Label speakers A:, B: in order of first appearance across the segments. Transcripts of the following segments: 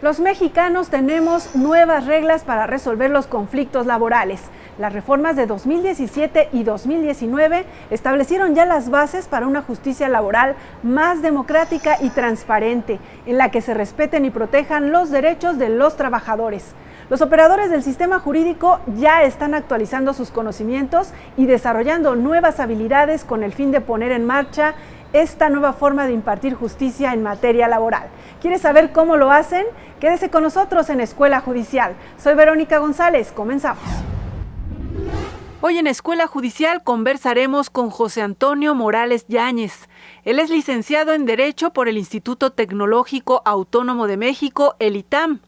A: Los mexicanos tenemos nuevas reglas para resolver los conflictos laborales. Las reformas de 2017 y 2019 establecieron ya las bases para una justicia laboral más democrática y transparente, en la que se respeten y protejan los derechos de los trabajadores. Los operadores del sistema jurídico ya están actualizando sus conocimientos y desarrollando nuevas habilidades con el fin de poner en marcha esta nueva forma de impartir justicia en materia laboral. ¿Quieres saber cómo lo hacen? Quédese con nosotros en Escuela Judicial. Soy Verónica González, comenzamos. Hoy en Escuela Judicial conversaremos con José Antonio Morales Yáñez. Él es licenciado en Derecho por el Instituto Tecnológico Autónomo de México, el ITAM,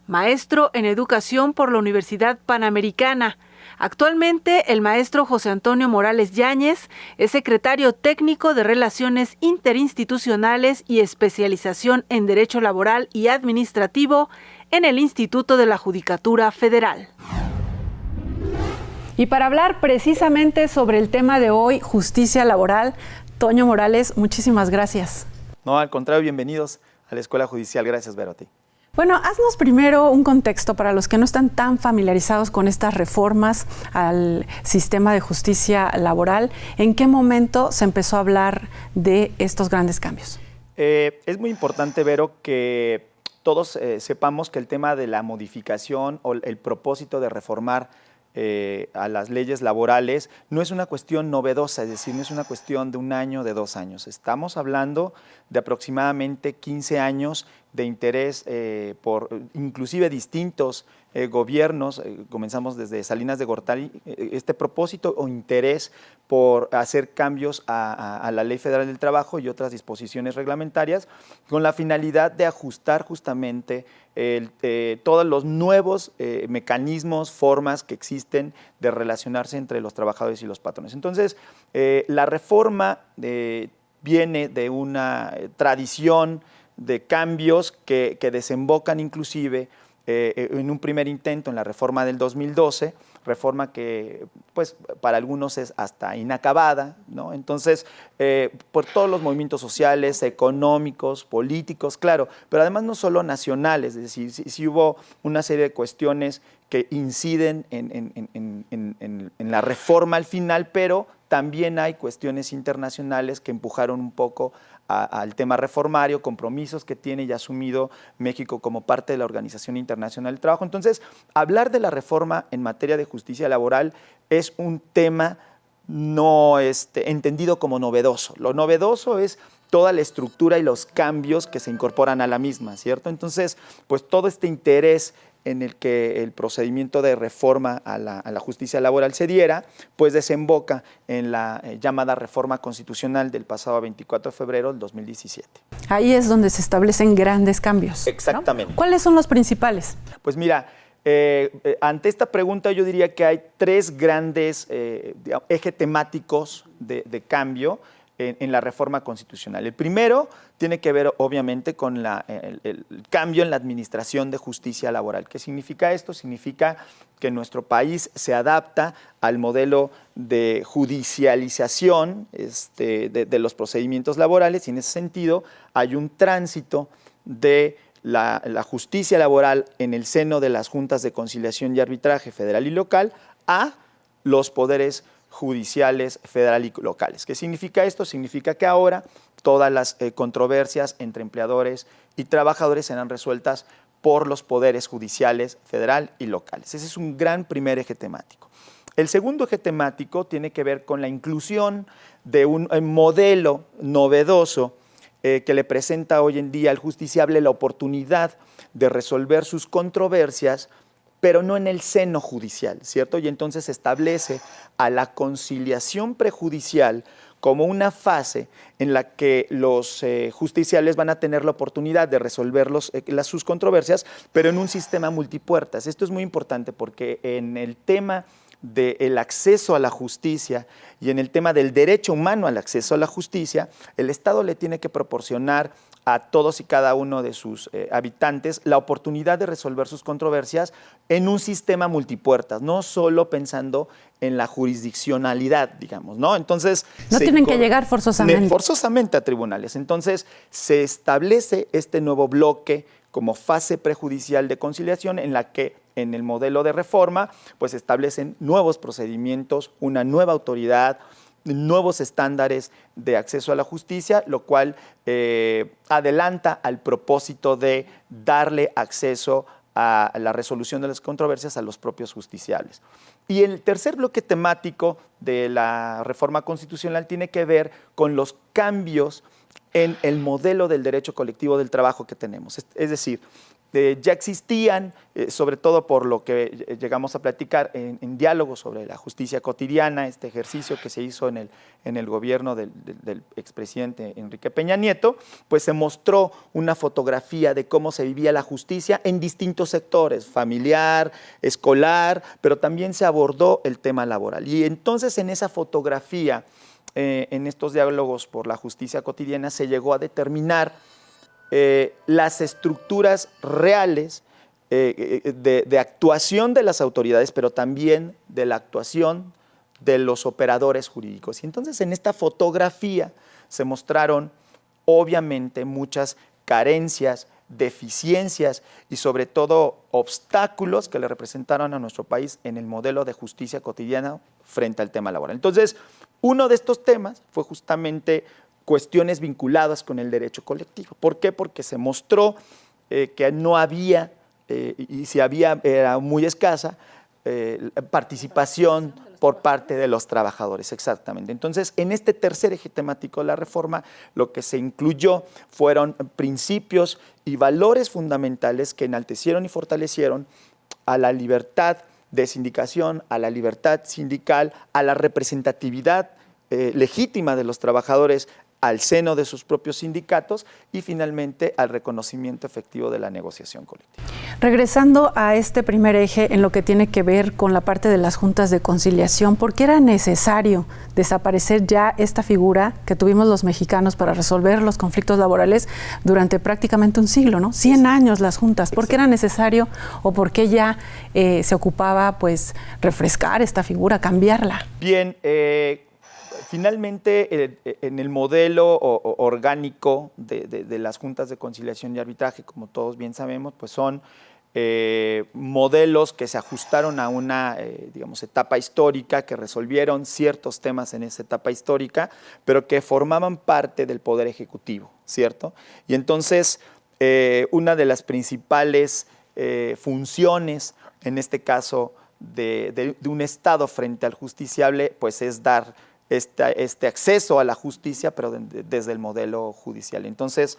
A: maestro en Educación por la Universidad Panamericana. Actualmente, el maestro José Antonio Morales Yáñez es secretario técnico de Relaciones Interinstitucionales y Especialización en Derecho Laboral y Administrativo en el Instituto de la Judicatura Federal. Y para hablar precisamente sobre el tema de hoy, justicia laboral, Toño Morales, muchísimas gracias.
B: No, al contrario, bienvenidos a la Escuela Judicial. Gracias, Veroti.
A: Bueno, haznos primero un contexto para los que no están tan familiarizados con estas reformas al sistema de justicia laboral. ¿En qué momento se empezó a hablar de estos grandes cambios?
B: Es muy importante, Vero, que todos sepamos que el tema de la modificación o el propósito de reformar a las leyes laborales no es una cuestión novedosa, es decir, no es una cuestión de un año, de 2 años. Estamos hablando de aproximadamente 15 años de interés por inclusive distintos gobiernos. Comenzamos desde Salinas de Gortari, este propósito o interés por hacer cambios a la Ley Federal del Trabajo y otras disposiciones reglamentarias con la finalidad de ajustar justamente todos los nuevos mecanismos, formas que existen de relacionarse entre los trabajadores y los patrones. Entonces, la reforma viene de una tradición de cambios que desembocan inclusive en un primer intento en la reforma del 2012, reforma que pues para algunos es hasta inacabada, ¿no? Entonces, por todos los movimientos sociales, económicos, políticos, claro, pero además no solo nacionales, es decir, sí hubo una serie de cuestiones que inciden en la reforma al final, pero también hay cuestiones internacionales que empujaron un poco al tema reformario, compromisos que tiene ya asumido México como parte de la Organización Internacional del Trabajo. Entonces, hablar de la reforma en materia de justicia laboral es un tema no entendido como novedoso. Lo novedoso es toda la estructura y los cambios que se incorporan a la misma, ¿cierto? Entonces, pues todo este interés en el que el procedimiento de reforma a la justicia laboral se diera, pues desemboca en la llamada reforma constitucional del pasado 24 de febrero del 2017.
A: Ahí es donde se establecen grandes cambios,
B: exactamente,
A: ¿no? ¿Cuáles son los principales?
B: Pues mira, ante esta pregunta yo diría que hay 3 grandes ejes temáticos de cambio en la reforma constitucional. El primero tiene que ver obviamente con el cambio en la administración de justicia laboral. ¿Qué significa esto? Significa que nuestro país se adapta al modelo de judicialización de los procedimientos laborales y en ese sentido hay un tránsito de la justicia laboral en el seno de las juntas de conciliación y arbitraje federal y local a los poderes judiciales federal y locales. ¿Qué significa esto? Significa que ahora todas las controversias entre empleadores y trabajadores serán resueltas por los poderes judiciales federal y locales. Ese es un gran primer eje temático. El segundo eje temático tiene que ver con la inclusión de un modelo novedoso que le presenta hoy en día al justiciable la oportunidad de resolver sus controversias, pero no en el seno judicial, ¿cierto? Y entonces se establece a la conciliación prejudicial como una fase en la que los justiciales van a tener la oportunidad de resolver sus controversias, pero en un sistema multipuertas. Esto es muy importante porque en el tema del acceso a la justicia y en el tema del derecho humano al acceso a la justicia, el Estado le tiene que proporcionar a todos y cada uno de sus habitantes la oportunidad de resolver sus controversias en un sistema multipuertas, no solo pensando en la jurisdiccionalidad, digamos, ¿no? Entonces,
A: no tienen que llegar forzosamente.
B: Forzosamente a tribunales. Entonces, se establece este nuevo bloque como fase prejudicial de conciliación, en la que en el modelo de reforma pues establecen nuevos procedimientos, una nueva autoridad, nuevos estándares de acceso a la justicia, lo cual adelanta al propósito de darle acceso a la resolución de las controversias a los propios justiciables. Y el tercer bloque temático de la reforma constitucional tiene que ver con los cambios en el modelo del derecho colectivo del trabajo que tenemos. Es decir, ya existían, sobre todo por lo que llegamos a platicar en diálogo sobre la justicia cotidiana, este ejercicio que se hizo en el gobierno del expresidente Enrique Peña Nieto, pues se mostró una fotografía de cómo se vivía la justicia en distintos sectores, familiar, escolar, pero también se abordó el tema laboral. Y entonces en esa fotografía, en estos diálogos por la justicia cotidiana, se llegó a determinar las estructuras reales de actuación de las autoridades, pero también de la actuación de los operadores jurídicos. Y entonces en esta fotografía se mostraron obviamente muchas carencias, deficiencias y sobre todo obstáculos que le representaron a nuestro país en el modelo de justicia cotidiana frente al tema laboral. Entonces, uno de estos temas fue justamente cuestiones vinculadas con el derecho colectivo. ¿Por qué? Porque se mostró que no había, y si había era muy escasa, participación por parte de los trabajadores, exactamente. Entonces, en este tercer eje temático de la reforma, lo que se incluyó fueron principios y valores fundamentales que enaltecieron y fortalecieron a la libertad de sindicación, a la libertad sindical, a la representatividad legítima de los trabajadores al seno de sus propios sindicatos y finalmente al reconocimiento efectivo de la negociación colectiva.
A: Regresando a este primer eje en lo que tiene que ver con la parte de las juntas de conciliación, ¿por qué era necesario desaparecer ya esta figura que tuvimos los mexicanos para resolver los conflictos laborales durante prácticamente un siglo, ¿no? 100 años las juntas. ¿Por qué era necesario o por qué ya se ocupaba pues refrescar esta figura, cambiarla?
B: Bien, finalmente, en el modelo orgánico de las juntas de conciliación y arbitraje, como todos bien sabemos, pues son modelos que se ajustaron a una, digamos, etapa histórica, que resolvieron ciertos temas en esa etapa histórica, pero que formaban parte del Poder Ejecutivo, ¿cierto? Y entonces, una de las principales funciones, en este caso, de un Estado frente al justiciable, pues es dar este acceso a la justicia, pero desde el modelo judicial. Entonces,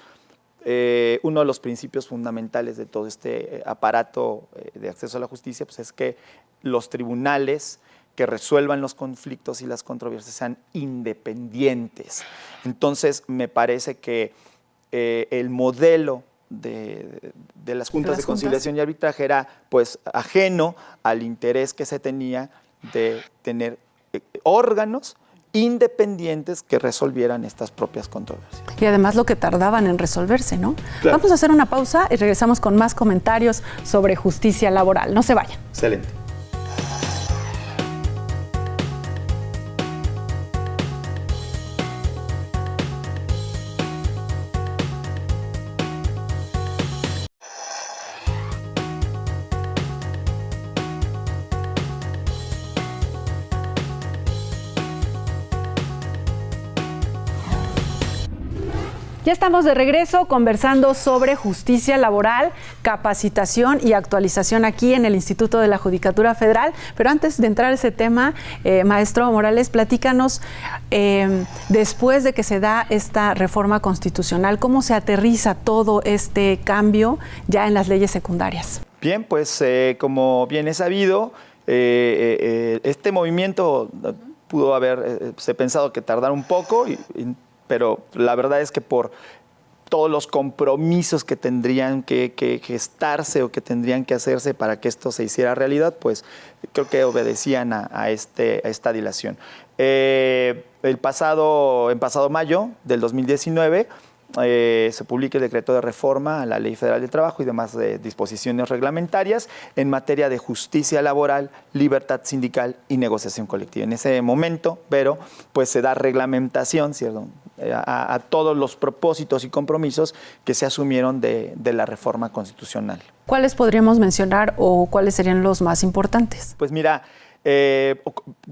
B: uno de los principios fundamentales de todo este aparato de acceso a la justicia pues es que los tribunales que resuelvan los conflictos y las controversias sean independientes. Entonces, me parece que el modelo de las juntas de conciliación y arbitraje era pues ajeno al interés que se tenía de tener órganos independientes que resolvieran estas propias controversias.
A: Y además lo que tardaban en resolverse, ¿no?
B: Claro.
A: Vamos a hacer una pausa y regresamos con más comentarios sobre justicia laboral. No se vayan.
B: Excelente.
A: Ya estamos de regreso conversando sobre justicia laboral, capacitación y actualización aquí en el Instituto de la Judicatura Federal. Pero antes de entrar a ese tema, maestro Morales, platícanos, después de que se da esta reforma constitucional, ¿cómo se aterriza todo este cambio ya en las leyes secundarias?
B: Bien, pues como bien es sabido, este movimiento pudo haberse pensado que tardara un poco, pero la verdad es que por todos los compromisos que tendrían que gestarse o que tendrían que hacerse para que esto se hiciera realidad, pues creo que obedecían a esta dilación. En pasado mayo del 2019 se publica el decreto de reforma a la Ley Federal del Trabajo y demás disposiciones reglamentarias en materia de justicia laboral, libertad sindical y negociación colectiva. En ese momento, pero pues se da reglamentación, ¿cierto?, a todos los propósitos y compromisos que se asumieron de la reforma constitucional.
A: ¿Cuáles podríamos mencionar o cuáles serían los más importantes?
B: Pues mira,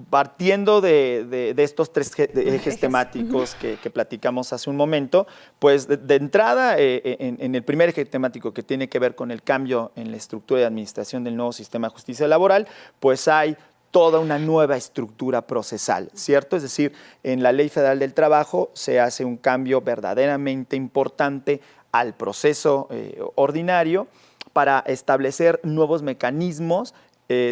B: partiendo de estos tres ejes temáticos que platicamos hace un momento, pues de entrada, en el primer eje temático que tiene que ver con el cambio en la estructura de administración del nuevo sistema de justicia laboral, pues hay toda una nueva estructura procesal, ¿cierto? Es decir, en la Ley Federal del Trabajo se hace un cambio verdaderamente importante al proceso ordinario para establecer nuevos mecanismos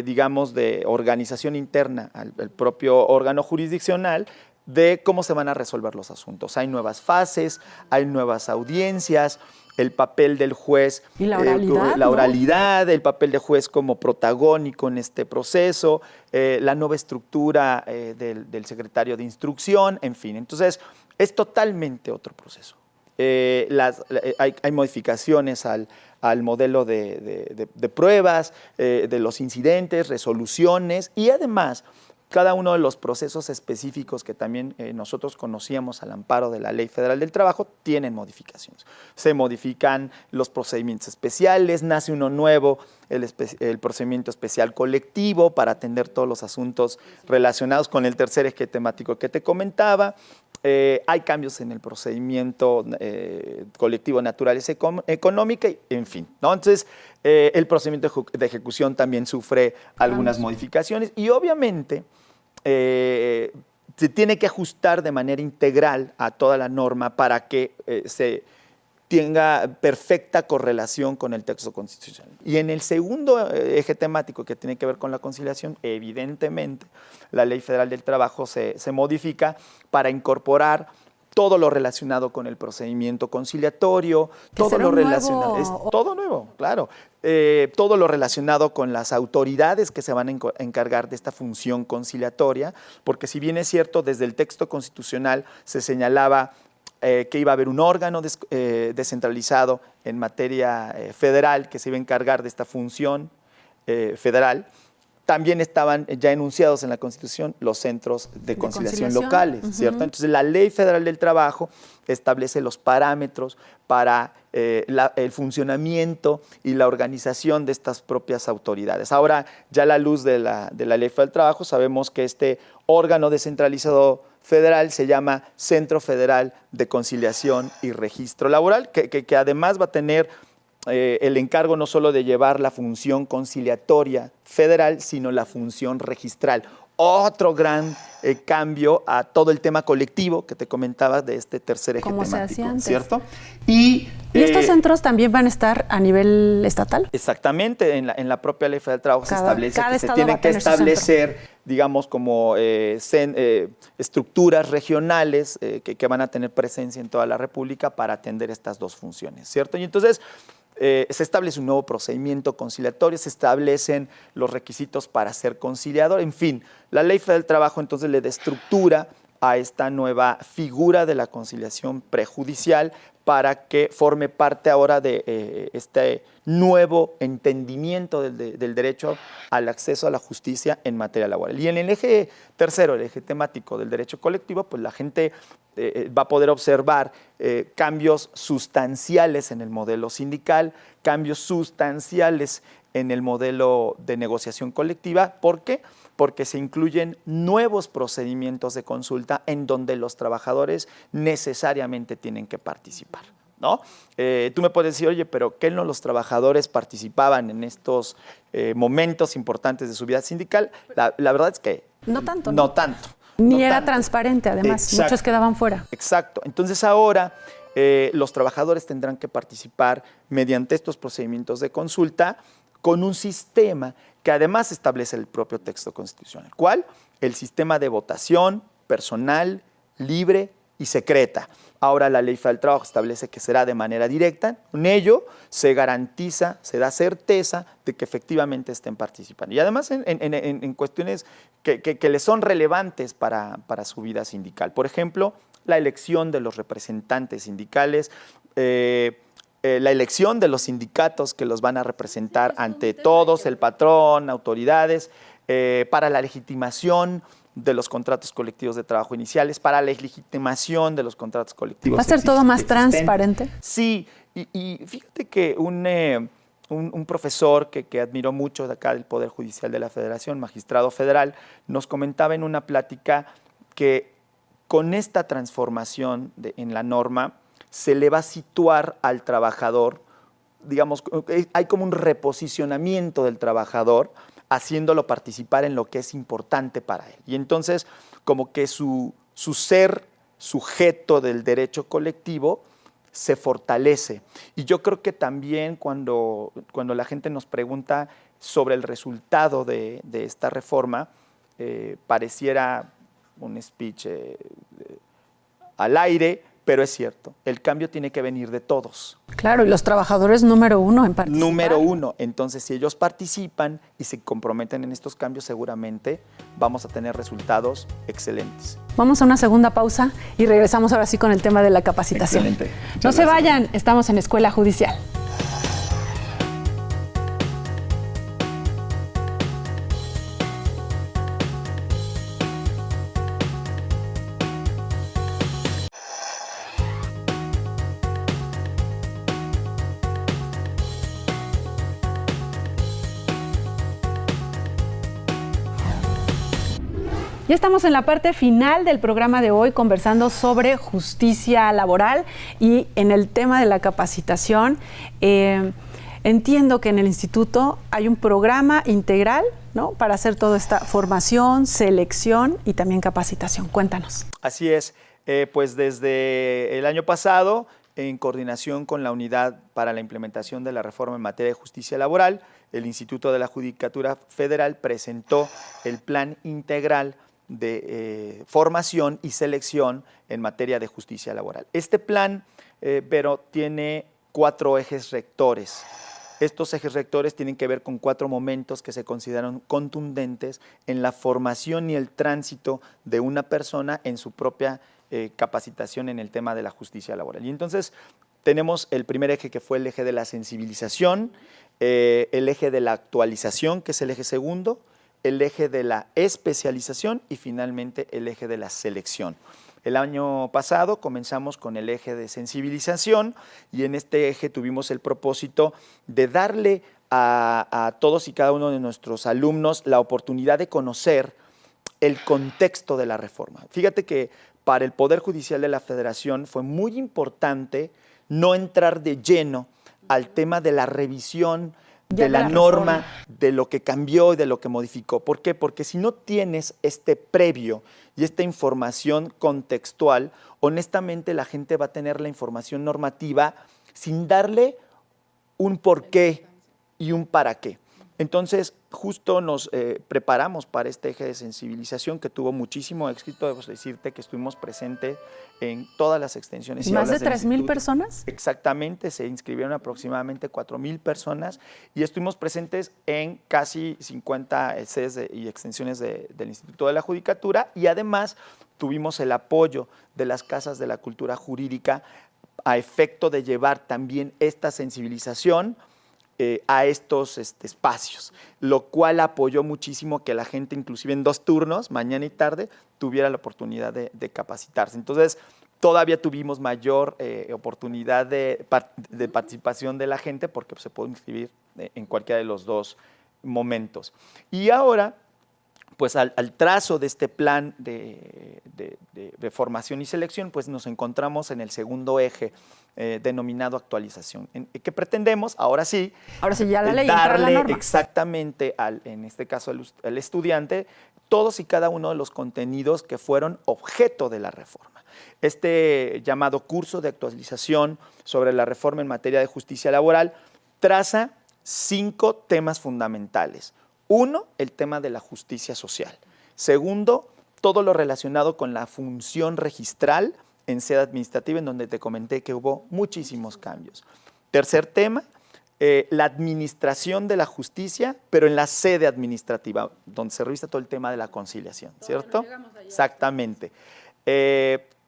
B: digamos, de organización interna al propio órgano jurisdiccional de cómo se van a resolver los asuntos. Hay nuevas fases, hay nuevas audiencias, el papel del juez,
A: y la oralidad,
B: la oralidad, el papel del juez como protagónico en este proceso, la nueva estructura del secretario de instrucción, en fin. Entonces, es totalmente otro proceso. Hay modificaciones al modelo de pruebas, de los incidentes, resoluciones y además cada uno de los procesos específicos que también nosotros conocíamos al amparo de la Ley Federal del Trabajo tienen modificaciones. Se modifican los procedimientos especiales, nace uno nuevo, el procedimiento especial colectivo para atender todos los asuntos relacionados con el tercer eje temático que te comentaba. Hay cambios en el procedimiento colectivo naturaleza económica, en fin, ¿no? Entonces, el procedimiento de ejecución también sufre algunas modificaciones y obviamente se tiene que ajustar de manera integral a toda la norma para que se tenga perfecta correlación con el texto constitucional. Y en el segundo eje temático que tiene que ver con la conciliación, evidentemente, la Ley Federal del Trabajo se modifica para incorporar todo lo relacionado con el procedimiento conciliatorio, todo lo relacionado, es todo nuevo, claro, todo lo relacionado con las autoridades que se van a encargar de esta función conciliatoria, porque si bien es cierto, desde el texto constitucional se señalaba que iba a haber un órgano descentralizado en materia federal que se iba a encargar de esta función federal, también estaban ya enunciados en la Constitución los centros de conciliación locales, ¿cierto? Entonces, la Ley Federal del Trabajo establece los parámetros para el funcionamiento y la organización de estas propias autoridades. Ahora, ya a la luz de la Ley Federal del Trabajo, sabemos que este órgano descentralizado federal se llama Centro Federal de Conciliación y Registro Laboral, que además va a tener el encargo no solo de llevar la función conciliatoria federal, sino la función registral. Otro gran cambio a todo el tema colectivo que te comentaba de este tercer eje temático,
A: se hacía antes,
B: ¿cierto?
A: ¿Y estos centros también van a estar a nivel estatal?
B: Exactamente, en la propia Ley Federal del Trabajo se establece que se tienen que establecer, digamos, como estructuras regionales que van a tener presencia en toda la República para atender estas dos funciones, ¿cierto? Y entonces se establece un nuevo procedimiento conciliatorio, se establecen los requisitos para ser conciliador, en fin, la Ley Federal del Trabajo entonces le da estructura a esta nueva figura de la conciliación prejudicial para que forme parte ahora de este nuevo entendimiento del derecho al acceso a la justicia en materia laboral. Y en el eje tercero, el eje temático del derecho colectivo, pues la gente va a poder observar cambios sustanciales en el modelo sindical, cambios sustanciales en el modelo de negociación colectiva. ¿Por qué? Porque se incluyen nuevos procedimientos de consulta en donde los trabajadores necesariamente tienen que participar, ¿no? Tú me puedes decir, oye, pero ¿qué no los trabajadores participaban en estos momentos importantes de su vida sindical? La verdad es que
A: no tanto.
B: No tanto.
A: Ni era transparente, además. Exacto. Muchos quedaban fuera.
B: Exacto. Entonces ahora los trabajadores tendrán que participar mediante estos procedimientos de consulta con un sistema que además establece el propio texto constitucional. ¿Cuál? El sistema de votación personal, libre y secreta. Ahora la Ley Federal del Trabajo establece que será de manera directa. Con ello se garantiza, se da certeza de que efectivamente estén participando. Y además en cuestiones que les son relevantes para su vida sindical. Por ejemplo, la elección de los representantes sindicales, la elección de los sindicatos que los van a representar ante todos, el patrón, autoridades, para la legitimación de los contratos colectivos de trabajo iniciales, para la legitimación de los contratos colectivos.
A: ¿Va a ser todo más transparente?
B: Sí, y fíjate que un profesor que admiro mucho de acá del Poder Judicial de la Federación, magistrado federal, nos comentaba en una plática que con esta transformación en la norma se le va a situar al trabajador, digamos, hay como un reposicionamiento del trabajador, haciéndolo participar en lo que es importante para él. Y entonces, como que su ser sujeto del derecho colectivo se fortalece. Y yo creo que también cuando la gente nos pregunta sobre el resultado de esta reforma, pareciera un speech al aire, pero es cierto, el cambio tiene que venir de todos.
A: Claro, y los trabajadores número uno en participar.
B: Número uno. Entonces, si ellos participan y se comprometen en estos cambios, seguramente vamos a tener resultados excelentes.
A: Vamos a una segunda pausa y regresamos ahora sí con el tema de la capacitación.
B: Excelente.
A: No se vayan, estamos en Escuela Judicial. Ya estamos en la parte final del programa de hoy conversando sobre justicia laboral y en el tema de la capacitación. Entiendo que en el instituto hay un programa integral, ¿no?, para hacer toda esta formación, selección y también capacitación. Cuéntanos.
B: Así es. Pues desde el año pasado, en coordinación con la Unidad para la Implementación de la Reforma en Materia de Justicia Laboral, el Instituto de la Judicatura Federal presentó el Plan Integral de formación y selección en materia de justicia laboral. Este plan, pero tiene 4 ejes rectores. Estos ejes rectores tienen que ver con 4 momentos que se consideran contundentes en la formación y el tránsito de una persona en su propia capacitación en el tema de la justicia laboral. Y entonces tenemos el primer eje, que fue el eje de la sensibilización, el eje de la actualización, que es el eje segundo, el eje de la especialización y finalmente el eje de la selección. El año pasado comenzamos con el eje de sensibilización y en este eje tuvimos el propósito de darle a todos y cada uno de nuestros alumnos la oportunidad de conocer el contexto de la reforma. Fíjate que para el Poder Judicial de la Federación fue muy importante no entrar de lleno al tema de la revisión de la norma, de lo que cambió y de lo que modificó. ¿Por qué? Porque si no tienes este previo y esta información contextual, honestamente la gente va a tener la información normativa sin darle un porqué y un para qué. Entonces, justo nos preparamos para este eje de sensibilización que tuvo muchísimo éxito. Debo decirte que estuvimos presentes en todas las extensiones. Y
A: ¿Más de 3,000 personas?
B: Exactamente, se inscribieron aproximadamente 4,000 personas y estuvimos presentes en casi 50 sedes y extensiones del Instituto de la Judicatura y además tuvimos el apoyo de las casas de la cultura jurídica a efecto de llevar también esta sensibilización a estos espacios, lo cual apoyó muchísimo que la gente, inclusive en 2 turnos, mañana y tarde, tuviera la oportunidad de capacitarse. Entonces, todavía tuvimos mayor oportunidad de participación de la gente porque se puede inscribir en cualquiera de los 2 momentos. Y ahora, pues al trazo de este plan de formación y selección, pues nos encontramos en el segundo eje, denominado actualización, que pretendemos, ahora sí
A: ya la ley,
B: darle
A: la norma.
B: Exactamente, en este caso al estudiante, todos y cada uno de los contenidos que fueron objeto de la reforma. Este llamado curso de actualización sobre la reforma en materia de justicia laboral traza 5 temas fundamentales. 1, el tema de la justicia social. Segundo, todo lo relacionado con la función registral en sede administrativa, en donde te comenté que hubo muchísimos cambios. Tercer tema, la administración de la justicia, pero en la sede administrativa, donde se revisa todo el tema de la conciliación, ¿cierto? Exactamente.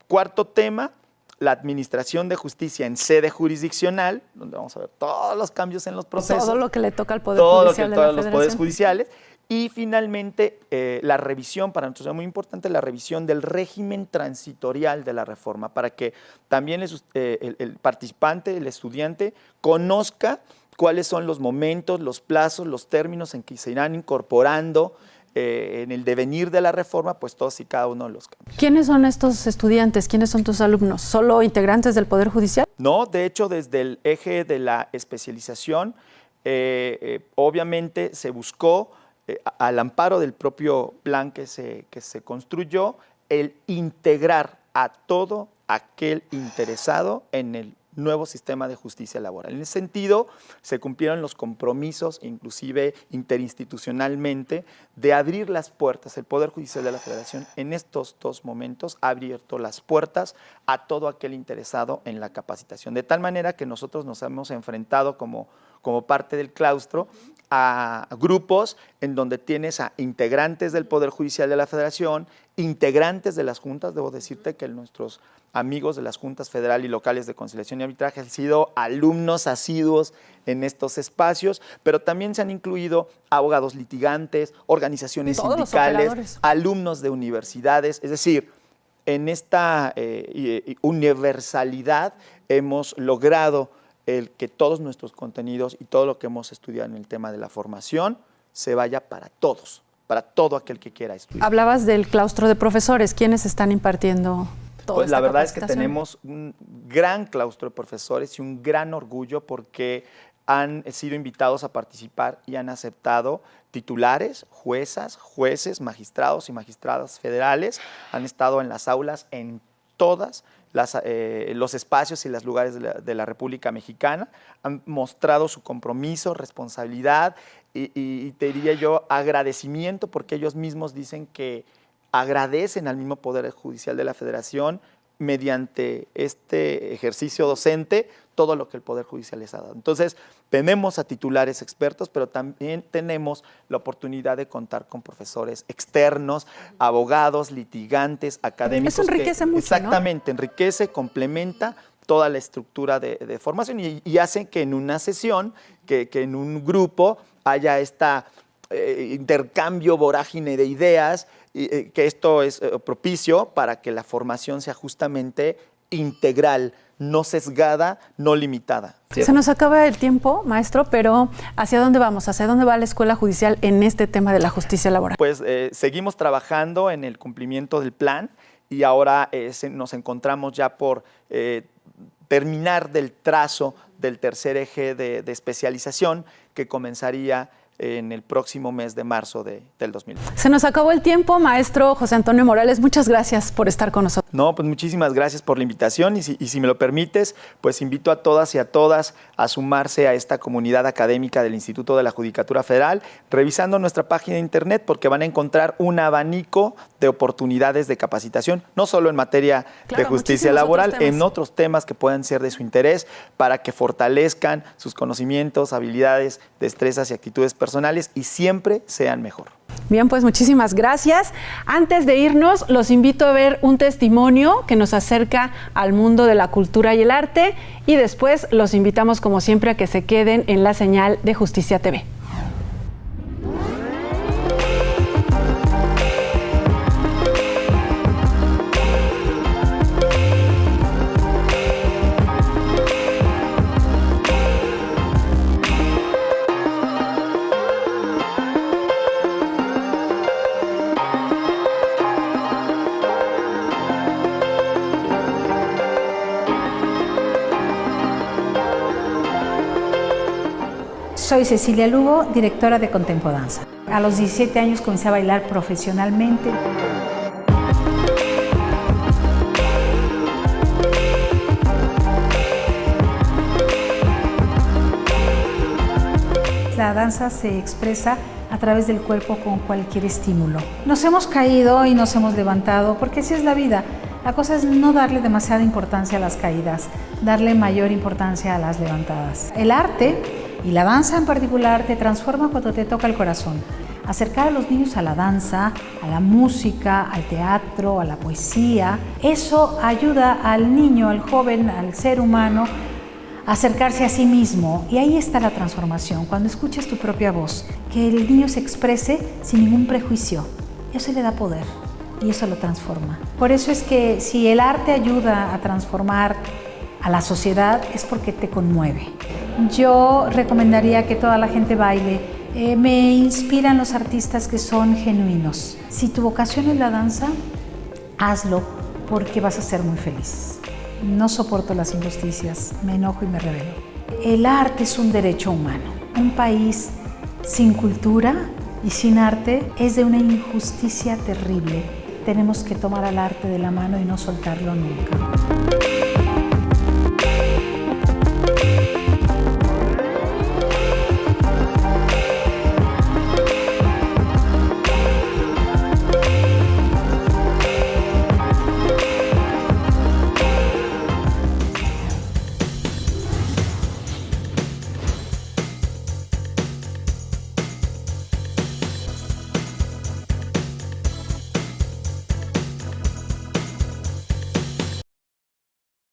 B: Cuarto tema, la administración de justicia en sede jurisdiccional, donde vamos a ver todos los cambios en los procesos.
A: Todo lo que le toca al Poder Judicial de la Federación.
B: Todos los poderes judiciales. Y finalmente, la revisión, para nosotros es muy importante, la revisión del régimen transitorial de la reforma, para que también el participante, el estudiante, conozca cuáles son los momentos, los plazos, los términos en que se irán incorporando en el devenir de la reforma, pues todos y cada uno de los cambios.
A: ¿Quiénes son estos estudiantes? ¿Quiénes son tus alumnos? ¿Solo integrantes del Poder Judicial?
B: No, de hecho, desde el eje de la especialización, obviamente se buscó, al amparo del propio plan que se construyó, el integrar a todo aquel interesado en el nuevo sistema de justicia laboral. En ese sentido, se cumplieron los compromisos, inclusive interinstitucionalmente, de abrir las puertas. El Poder Judicial de la Federación en estos 2 momentos ha abierto las puertas a todo aquel interesado en la capacitación. De tal manera que nosotros nos hemos enfrentado como parte del claustro a grupos en donde tienes a integrantes del Poder Judicial de la Federación, integrantes de las juntas. Debo decirte que nuestros amigos de las juntas federal y locales de conciliación y arbitraje han sido alumnos asiduos en estos espacios, pero también se han incluido abogados litigantes, organizaciones sindicales, alumnos de universidades. Es decir, en esta universalidad hemos logrado el que todos nuestros contenidos y todo lo que hemos estudiado en el tema de la formación se vaya para todos, para todo aquel que quiera estudiar.
A: Hablabas del claustro de profesores. ¿Quiénes están impartiendo toda
B: Pues la
A: esta
B: verdad es que
A: capacitación?
B: tenemos un gran claustro de profesores y un gran orgullo porque han sido invitados a participar y han aceptado titulares, juezas, jueces, magistrados y magistradas federales. Han estado en las aulas en todas los espacios y los lugares de la República Mexicana, han mostrado su compromiso, responsabilidad y te diría yo agradecimiento, porque ellos mismos dicen que agradecen al mismo Poder Judicial de la Federación mediante este ejercicio docente todo lo que el Poder Judicial les ha dado. Entonces, tenemos a titulares expertos, pero también tenemos la oportunidad de contar con profesores externos, abogados, litigantes, académicos.
A: Eso enriquece mucho,
B: exactamente, ¿no? Enriquece, complementa toda la estructura de formación y hace que en una sesión, que en un grupo haya esta intercambio vorágine de ideas, que esto es propicio para que la formación sea justamente integral, no sesgada, no limitada.
A: ¿Cierto? Se nos acaba el tiempo, maestro, pero ¿hacia dónde vamos? ¿Hacia dónde va la Escuela Judicial en este tema de la justicia laboral?
B: Pues seguimos trabajando en el cumplimiento del plan y ahora nos encontramos ya por terminar del trazo del tercer eje de especialización que comenzaría en el próximo mes de marzo del 2020.
A: Se nos acabó el tiempo, maestro José Antonio Morales. Muchas gracias por estar con nosotros.
B: No, pues muchísimas gracias por la invitación y si me lo permites, pues invito a todas y a todas a sumarse a esta comunidad académica del Instituto de la Judicatura Federal, revisando nuestra página de internet, porque van a encontrar un abanico de oportunidades de capacitación, no solo en materia de justicia laboral, en otros temas que puedan ser de su interés, para que fortalezcan sus conocimientos, habilidades, destrezas y actitudes personales y siempre sean mejor.
A: Bien, pues muchísimas gracias. Antes de irnos, los invito a ver un testimonio que nos acerca al mundo de la cultura y el arte y después los invitamos como siempre a que se queden en la señal de Justicia TV.
C: Soy Cecilia Lugo, directora de Contempodanza. A los 17 años comencé a bailar profesionalmente. La danza se expresa a través del cuerpo con cualquier estímulo. Nos hemos caído y nos hemos levantado porque así es la vida. La cosa es no darle demasiada importancia a las caídas, darle mayor importancia a las levantadas. El arte, y la danza en particular, te transforma cuando te toca el corazón. Acercar a los niños a la danza, a la música, al teatro, a la poesía, eso ayuda al niño, al joven, al ser humano acercarse a sí mismo. Y ahí está la transformación, cuando escuchas tu propia voz, que el niño se exprese sin ningún prejuicio. Eso le da poder y eso lo transforma. Por eso es que si el arte ayuda a transformar a la sociedad es porque te conmueve. Yo recomendaría que toda la gente baile. Me inspiran los artistas que son genuinos. Si tu vocación es la danza, hazlo porque vas a ser muy feliz. No soporto las injusticias, me enojo y me rebelo. El arte es un derecho humano. Un país sin cultura y sin arte es de una injusticia terrible. Tenemos que tomar al arte de la mano y no soltarlo nunca.